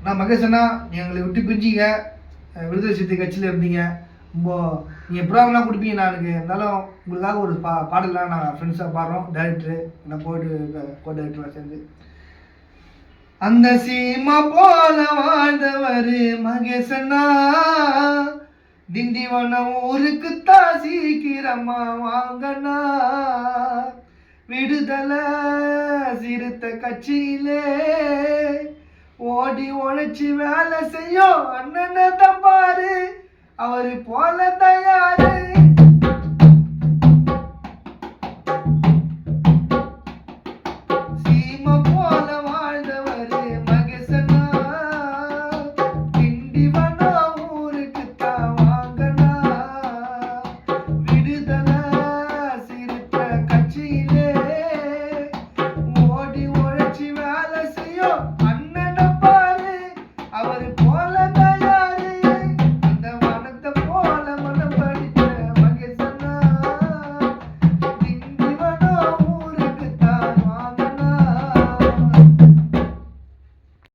நான் மகேஷ் அண்ணா, எங்களை விட்டு பிரிஞ்சிங்க, விடுதலை சிறுத்தை கட்சியில் இருந்தீங்க. ரொம்ப நீங்கள் ப்ரோக்ராம்லாம் கொடுப்பீங்க. நான் எனக்கு இருந்தாலும் உங்களுக்காக ஒரு பாடலாம் நான் ஃப்ரெண்ட்ஸாக பாடுறோம். டைரக்டரு நான் போயிட்டு கோ டைரக்டராக சேர்ந்து. அந்த சீமா போல வாழ்ந்தவர் மகேசனா, திண்டிவனம் ஊருக்கு தான் சீக்கிரமா வாங்கண்ணா. விடுதலை சிறுத்தை கட்சியிலே ஓடி உழைச்சி வேலை செய்யும் அண்ணனை தான் பாரு, அவரு போல தயாரு.